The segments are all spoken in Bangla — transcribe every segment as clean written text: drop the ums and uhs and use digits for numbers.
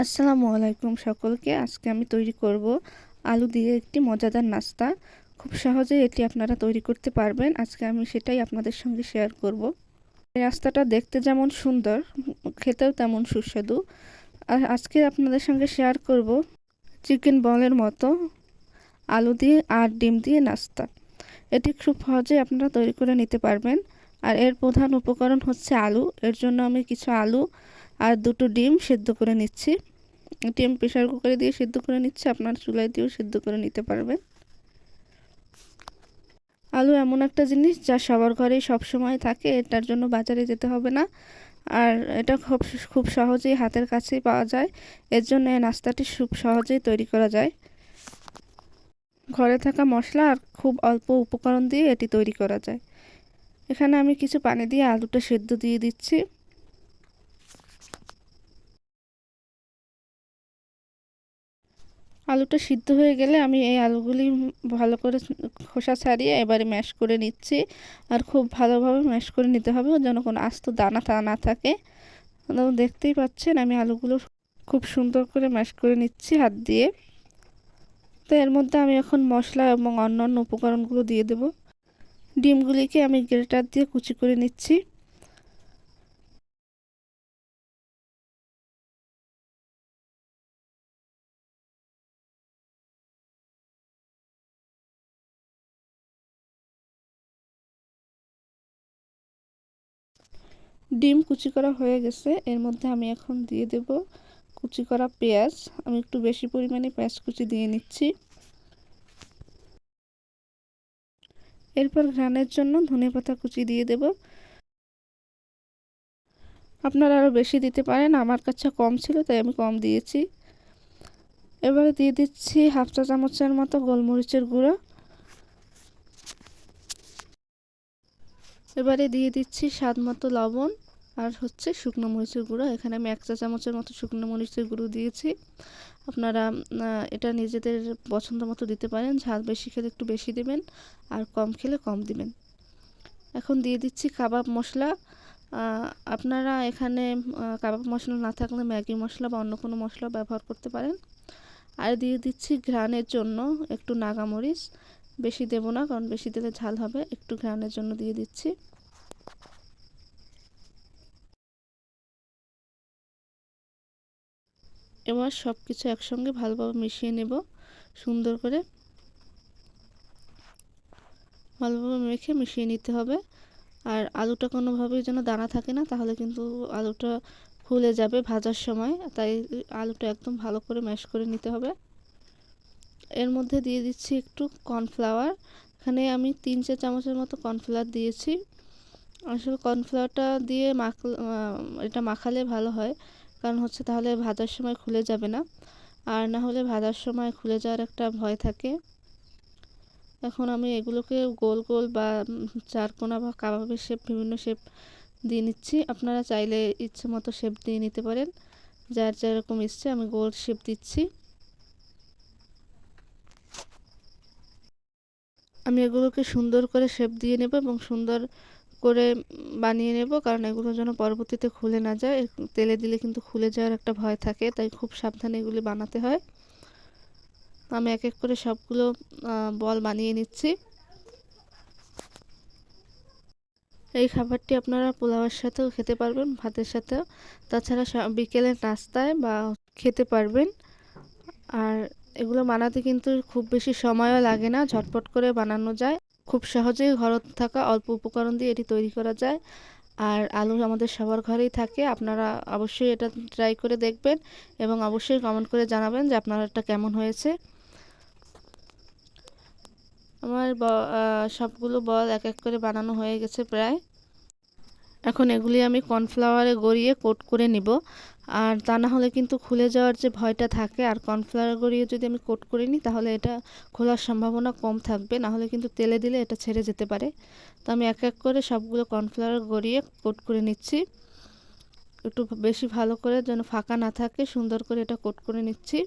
আসসালামু আলাইকুম সকলকে। আজকে আমি তৈরি করব আলু দিয়ে একটি মজাদার নাস্তা। খুব সহজেই এটি আপনারা তৈরি করতে পারবেন। আজকে আমি সেটাই আপনাদের সঙ্গে শেয়ার করব। এই নাস্তাটা দেখতে যেমন সুন্দর, খেতেও তেমন সুস্বাদু। আর আজকে আপনাদের সঙ্গে শেয়ার করব চিকেন বলের মতো আলু দিয়ে আর ডিম দিয়ে নাস্তা। এটি খুব সহজেই আপনারা তৈরি করে নিতে পারবেন। আর এর প্রধান উপকরণ হচ্ছে আলু। এর জন্য আমি কিছু আলু আর দুটো ডিম সেদ্ধ করে নিচ্ছি। এটি আমি প্রেসার কুকারে দিয়ে সিদ্ধ করে নিচ্ছি, আপনার চুলায় দিয়েও সিদ্ধ করে নিতে পারবেন। আলু এমন একটা জিনিস যা সবার ঘরেই সবসময় থাকে, এটার জন্য বাজারে যেতে হবে না। আর এটা খুব খুব সহজেই হাতের কাছেই পাওয়া যায়। এর জন্য এই নাস্তাটি খুব সহজেই তৈরি করা যায়। ঘরে থাকা মশলা আর খুব অল্প উপকরণ দিয়ে এটি তৈরি করা যায়। এখানে আমি কিছু পানি দিয়ে আলুটা সেদ্ধ দিয়ে দিচ্ছি। আলুটা সিদ্ধ হয়ে গেলে আমি এই আলুগুলি ভালো করে খোসা ছাড়িয়ে এবারে ম্যাশ করে নিচ্ছি। আর খুব ভালোভাবে ম্যাশ করে নিতে হবে যেন কোনো আস্ত দানা না থাকে। দেখতেই পাচ্ছেন আমি আলুগুলো খুব সুন্দর করে ম্যাশ করে নিচ্ছি হাত দিয়ে। তো এর মধ্যে আমি এখন মশলা এবং অন্যান্য উপকরণগুলো দিয়ে দেব। ডিমগুলিকে আমি গ্রেটার দিয়ে কুচি করে নিচ্ছি। ডিম কুচি করা হয়ে গেছে, এর মধ্যে আমি এখন দিয়ে দেব কুচি করা পেঁয়াজ। আমি একটু বেশি পরিমাণে পেঁয়াজ কুচি দিয়ে নিচ্ছি। এরপর ঘ্রাণের জন্য ধনেপাতা কুচি দিয়ে দেব। আপনারা আরও বেশি দিতে পারেন, আমার কাছে কম ছিল তাই আমি কম দিয়েছি। এবারে দিয়ে দিচ্ছি হাফ চা চামচের মতো গোলমরিচের গুঁড়ো। এবারে দিয়ে দিচ্ছি স্বাদ মতো লবণ আর হচ্ছে শুকনো মরিচের গুঁড়ো। এখানে আমি 1 চা চামচের মতো শুকনো মরিচের গুঁড়ো দিয়েছি। আপনারা এটা নিজেদের পছন্দ মতো দিতে পারেন, ঝাল বেশি খেলে একটু বেশি দিবেন আর কম খেলে কম দিবেন। এখন দিয়ে দিচ্ছি কাবাব মশলা। আপনারা এখানে কাবাব মশলা না থাকলে ম্যাগি মশলা বা অন্য কোনো মশলা ব্যবহার করতে পারেন। আর দিয়ে দিচ্ছি ঘ্রাণের জন্য একটু নাগামরিচ। বেশি দেব না, কারণ বেশি দিলে ঝাল হবে, একটু ঘ্রাণের জন্য দিয়ে দিচ্ছি। এবার সব কিছু একসঙ্গে ভালোভাবে মিশিয়ে নেব। সুন্দর করে ভালোভাবে মেখে মিশিয়ে নিতে হবে। আর আলুটা কোনোভাবেই যেন দানা থাকে না, তাহলে কিন্তু আলুটা ফুলে যাবে ভাজার সময়। তাই আলুটা একদম ভালো করে ম্যাশ করে নিতে হবে। এর মধ্যে দিয়ে দিচ্ছি একটু কর্নফ্লাওয়ার। এখানে আমি 3 চা চামচের মতো কর্নফ্লাওয়ার দিয়েছি। আসলে কর্নফ্লাওয়ারটা দিয়ে এটা মাখালে ভালো হয়, কারণ হচ্ছে তাহলে ভাজার সময় খুলে যাবে না। আর না হলে ভাজার সময় খুলে যাওয়ার একটা ভয় থাকে। এখন আমি এগুলোকে গোল গোল বা চারকোনা বা কাবাবের শেপ, বিভিন্ন শেপ দিয়ে নিচ্ছি। আপনারা চাইলে ইচ্ছে মতো শেপ দিয়ে নিতে পারেন, যার যেরকম ইচ্ছে। আমি গোল শেপ দিচ্ছি। আমি এগুলোকে সুন্দর করে শেপ দিয়ে নেব এবং সুন্দর করে বানিয়ে নেব, কারণ এগুলো যেন পরবর্তীতে খুলে না যায়। তেলে দিলে কিন্তু খুলে যাওয়ার একটা ভয় থাকে, তাই খুব সাবধানে এগুলি বানাতে হয়। আমি এক এক করে সবগুলো বল বানিয়ে নিচ্ছি। এই খাবারটি আপনারা পোলাওয়ের সাথেও খেতে পারবেন, ভাতের সাথেও। তাছাড়া বিকেলের নাস্তায় বা খেতে পারবেন। আর এগুলো বানাতে কিন্তু খুব বেশি সময়ও লাগে না, ঝটপট করে বানানো যায়। খুব সহজেই ঘরে থাকা অল্প উপকরণ দিয়ে এটি তৈরি করা যায়। আর আলু আমাদের সবার ঘরেই থাকে। আপনারা অবশ্যই এটা ট্রাই করে দেখবেন এবং অবশ্যই কমেন্ট করে জানাবেন যে আপনার এটা কেমন হয়েছে। আমার সবগুলো বল এক এক করে বানানো হয়ে গেছে প্রায়। এখন এগুলি আমি কর্নফ্লাওয়ারে গড়িয়ে কোট করে নিব। আর তা না হলে কিন্তু খুলে যাওয়ার যে ভয়টা থাকে, আর কর্নফ্লাওয়ার গড়িয়ে যদি আমি কোট করে নিই তাহলে এটা খোলার সম্ভাবনা কম থাকবে, না হলে কিন্তু তেলে দিলে এটা ছেড়ে যেতে পারে। তো আমি এক এক করে সবগুলো কর্নফ্লাওয়ার গড়িয়ে কোট করে নিচ্ছি। একটু বেশি ভালো করে যেন ফাঁকা না থাকে, সুন্দর করে এটা কোট করে নিচ্ছি।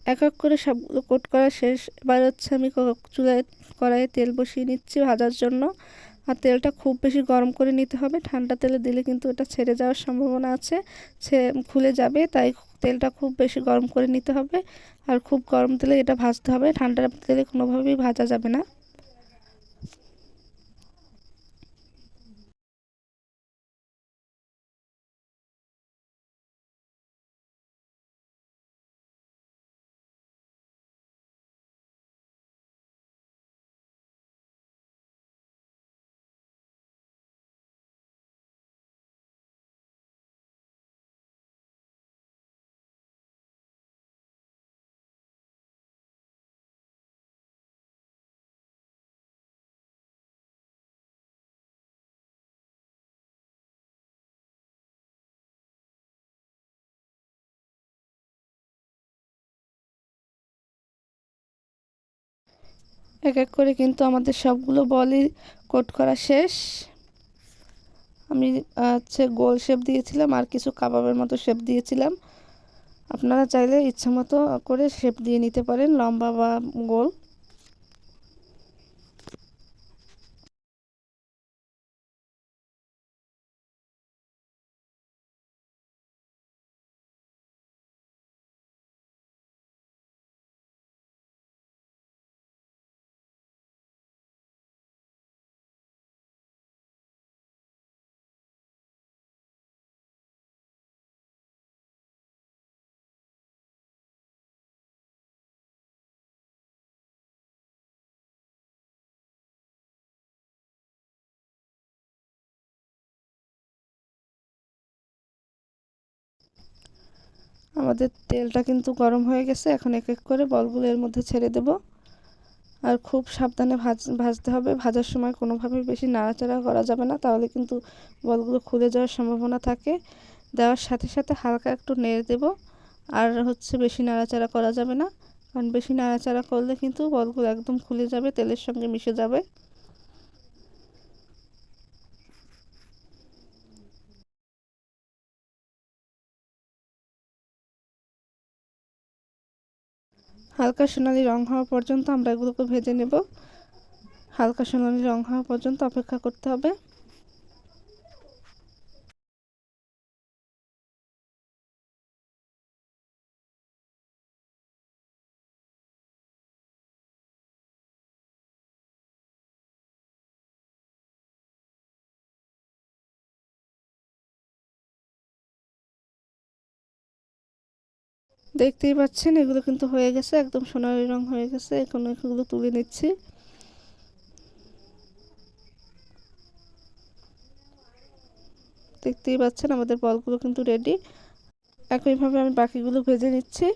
এক এক করে সবগুলো কোট করা শেষ। এবার হচ্ছে আমি চুলায় কড়াইয়ে তেল বসিয়ে নিচ্ছি ভাজার জন্য। আর তেলটা খুব বেশি গরম করে নিতে হবে, ঠান্ডা তেলে দিলে কিন্তু এটা ছেড়ে যাওয়ার সম্ভাবনা আছে, খুলে যাবে। তাই তেলটা খুব বেশি গরম করে নিতে হবে। আর খুব গরম তেলে এটা ভাজতে হবে, ঠান্ডা তেলে কোনোভাবেই ভাজা যাবে না। এক এক করে কিন্তু আমাদের সবগুলো বলই কোট করা শেষ। আমি হচ্ছে গোল শেপ দিয়েছিলাম আর কিছু কাবাবের মতো শেপ দিয়েছিলাম। আপনারা চাইলে ইচ্ছা মতো করে শেপ দিয়ে নিতে পারেন, লম্বা বা গোল। আমাদের তেলটা কিন্তু গরম হয়ে গেছে, এখন এক এক করে বলগুলো এর মধ্যে ছেড়ে দেব। আর খুব সাবধানে ভাজতে হবে, ভাজার সময় কোনোভাবেই বেশি নাড়াচাড়া করা যাবে না, তাহলে কিন্তু বলগুলো খুলে যাওয়ার সম্ভাবনা থাকে। দেওয়ার সাথে সাথে হালকা একটু নেড়ে দেব। আর হচ্ছে বেশি নাড়াচাড়া করা যাবে না, কারণ বেশি নাড়াচাড়া করলে কিন্তু বলগুলো একদম খুলে যাবে, তেলের সঙ্গে মিশে যাবে। হালকা সোনালি রং হওয়া পর্যন্ত আমরা এগুলোকে ভেজে নেব। হালকা সোনালি রং হওয়া পর্যন্ত অপেক্ষা করতে হবে। দেখতেই পাচ্ছেন এগুলো কিন্তু হয়ে গেছে, একদম সোনালি রং হয়ে গেছে। এখন এগুলো তুলে নিচ্ছি। দেখতেই পাচ্ছেন আমাদের বলগুলো কিন্তু রেডি। একইভাবে আমি বাকিগুলো ভেজে নিচ্ছি।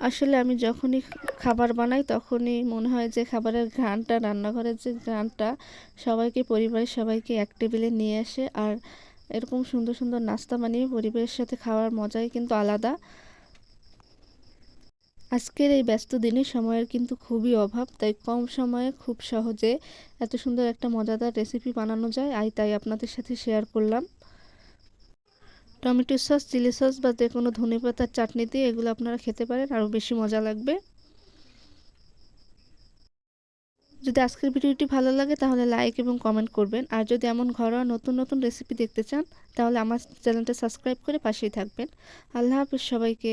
আসলে আমি যখনই খাবার বানাই তখনই মনে হয় যে খাবারের ঘ্রাণটা, রান্নাঘরের যে ঘ্রাণটা সবাইকে, পরিবারের সবাইকে এক টেবিলে নিয়ে আসে। আর এরকম সুন্দর সুন্দর নাস্তা বানিয়ে পরিবারের সাথে খাওয়ার মজাই কিন্তু আলাদা। আজকের এই ব্যস্ত দিনে সময়ের কিন্তু খুবই অভাব, তাই কম সময়ে খুব সহজে এত সুন্দর একটা মজাদার রেসিপি বানানো যায়, তাই আপনাদের সাথে শেয়ার করলাম। টমেটো সস, চিলি সস বা যে কোনো ধনেপাতার চাটনি দিয়ে এগুলো আপনারা খেতে পারেন, আরও বেশি মজা লাগবে। যদি আজকের ভিডিওটি ভালো লাগে তাহলে লাইক এবং কমেন্ট করবেন। আর যদি এমন ঘরোয়া নতুন নতুন রেসিপি দেখতে চান তাহলে আমার চ্যানেলটা সাবস্ক্রাইব করে পাশেই থাকবেন। আল্লাহ হাফেজ সবাইকে।